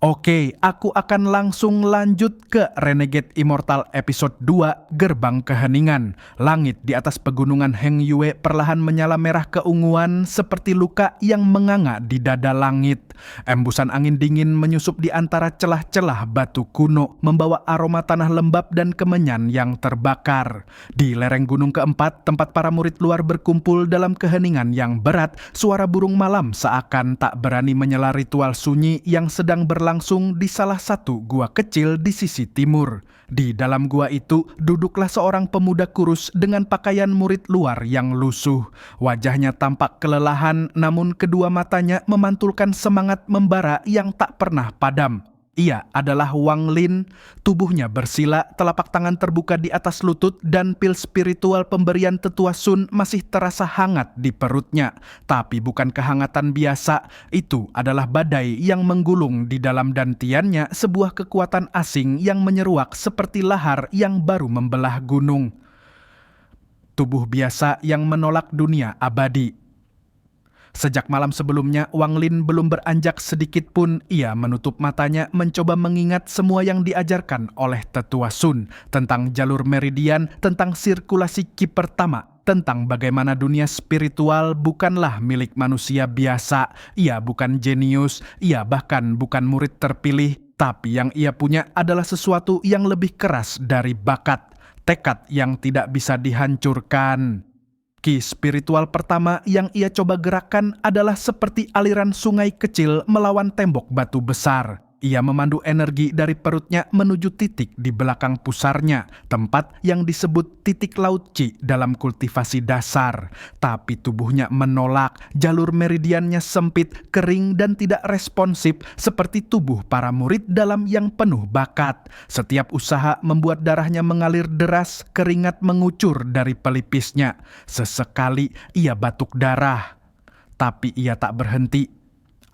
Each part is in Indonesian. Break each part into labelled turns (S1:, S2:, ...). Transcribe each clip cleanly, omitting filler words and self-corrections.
S1: Oke, aku akan langsung lanjut ke Renegade Immortal episode 2, Gerbang Keheningan. Langit di atas pegunungan Heng Yue perlahan menyala merah keunguan seperti luka yang menganga di dada langit. Embusan angin dingin menyusup di antara celah-celah batu kuno, membawa aroma tanah lembab dan kemenyan yang terbakar. Di lereng gunung keempat, tempat para murid luar berkumpul dalam keheningan yang berat, suara burung malam seakan tak berani menyela ritual sunyi yang sedang berlangsung di salah satu gua kecil di sisi timur. Di dalam gua itu duduklah seorang pemuda kurus dengan pakaian murid luar yang lusuh. Wajahnya tampak kelelahan, namun kedua matanya memantulkan semangat membara yang tak pernah padam. Ia adalah Wang Lin, tubuhnya bersila, telapak tangan terbuka di atas lutut dan pil spiritual pemberian tetua Sun masih terasa hangat di perutnya. Tapi bukan kehangatan biasa, itu adalah badai yang menggulung di dalam dantiannya, sebuah kekuatan asing yang menyeruak seperti lahar yang baru membelah gunung. Tubuh biasa yang menolak dunia abadi. Sejak malam sebelumnya, Wang Lin belum beranjak sedikit pun. Ia menutup matanya mencoba mengingat semua yang diajarkan oleh tetua Sun tentang jalur meridian, tentang sirkulasi ki pertama, tentang bagaimana dunia spiritual bukanlah milik manusia biasa. Ia bukan jenius, ia bahkan bukan murid terpilih, tapi yang ia punya adalah sesuatu yang lebih keras dari bakat, tekad yang tidak bisa dihancurkan. Ki spiritual pertama yang ia coba gerakkan adalah seperti aliran sungai kecil melawan tembok batu besar. Ia memandu energi dari perutnya menuju titik di belakang pusarnya, tempat yang disebut titik laut Qi dalam kultivasi dasar. Tapi tubuhnya menolak, jalur meridiannya sempit, kering dan tidak responsif seperti tubuh para murid dalam yang penuh bakat. Setiap usaha membuat darahnya mengalir deras, keringat mengucur dari pelipisnya. Sesekali ia batuk darah. Tapi ia tak berhenti.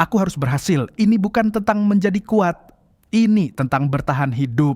S1: Aku harus berhasil, ini bukan tentang menjadi kuat, ini tentang bertahan hidup,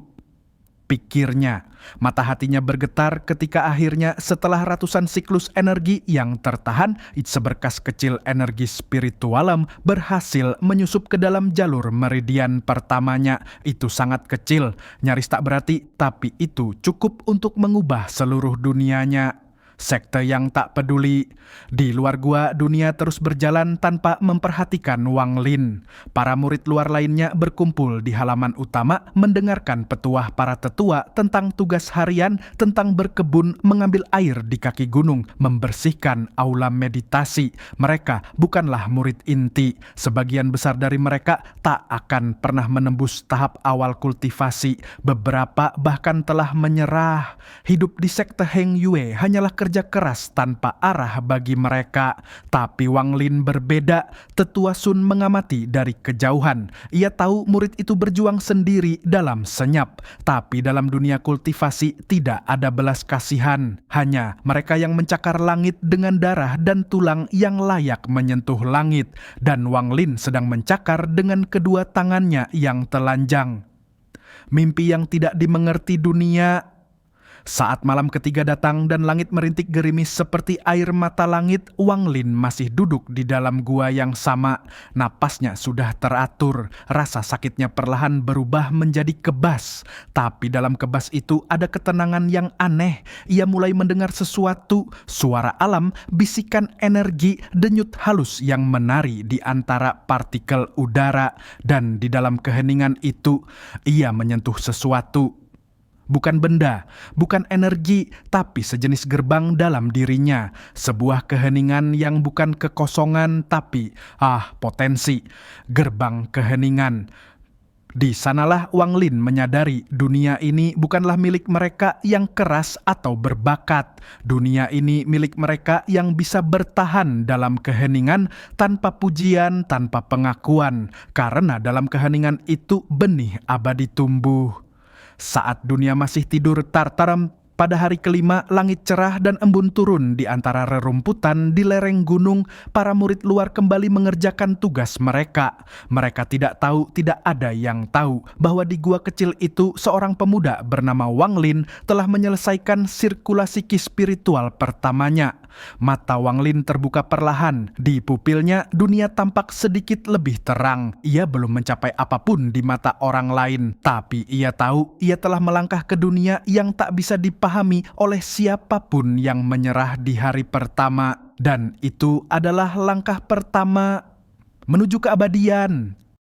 S1: pikirnya. Mata hatinya bergetar ketika akhirnya setelah ratusan siklus energi yang tertahan, seberkas kecil energi spiritualem berhasil menyusup ke dalam jalur meridian pertamanya. Itu sangat kecil, nyaris tak berarti, tapi itu cukup untuk mengubah seluruh dunianya. Sekte yang tak peduli. Di luar gua, dunia terus berjalan tanpa memperhatikan Wang Lin. Para murid luar lainnya berkumpul di halaman utama mendengarkan petuah para tetua tentang tugas harian, tentang berkebun, mengambil air di kaki gunung, membersihkan aula meditasi. Mereka bukanlah murid inti. Sebagian besar dari mereka tak akan pernah menembus tahap awal kultivasi. Beberapa bahkan telah menyerah. Hidup di sekte Heng Yue hanyalah kerja keras tanpa arah bagi mereka. Tapi Wang Lin berbeda. Tetua Sun mengamati dari kejauhan. Ia tahu murid itu berjuang sendiri dalam senyap. Tapi dalam dunia kultivasi tidak ada belas kasihan. Hanya mereka yang mencakar langit dengan darah dan tulang yang layak menyentuh langit. Dan Wang Lin sedang mencakar dengan kedua tangannya yang telanjang. Mimpi yang tidak dimengerti dunia. Saat malam ketiga datang dan langit merintik gerimis seperti air mata langit, Wang Lin masih duduk di dalam gua yang sama. Napasnya sudah teratur, rasa sakitnya perlahan berubah menjadi kebas. Tapi dalam kebas itu ada ketenangan yang aneh. Ia mulai mendengar sesuatu, suara alam, bisikan energi, denyut halus yang menari di antara partikel udara. Dan di dalam keheningan itu, ia menyentuh sesuatu. Bukan benda, bukan energi, tapi sejenis gerbang dalam dirinya. Sebuah keheningan yang bukan kekosongan, tapi potensi. Gerbang keheningan. Di sanalah Wang Lin menyadari dunia ini bukanlah milik mereka yang keras atau berbakat. Dunia ini milik mereka yang bisa bertahan dalam keheningan tanpa pujian, tanpa pengakuan. Karena dalam keheningan itu benih abadi tumbuh. Saat dunia masih tidur tartaram, pada hari kelima langit cerah dan embun turun di antara rerumputan di lereng gunung. Para murid luar kembali mengerjakan tugas mereka. Mereka tidak tahu, tidak ada yang tahu bahwa di gua kecil itu seorang pemuda bernama Wang Lin telah menyelesaikan sirkulasi ki spiritual pertamanya. Mata Wang Lin terbuka perlahan. Di pupilnya, dunia tampak sedikit lebih terang. Ia belum mencapai apapun di mata orang lain, tapi ia tahu ia telah melangkah ke dunia yang tak bisa dipahami oleh siapapun yang menyerah di hari pertama. Dan itu adalah langkah pertama menuju keabadian.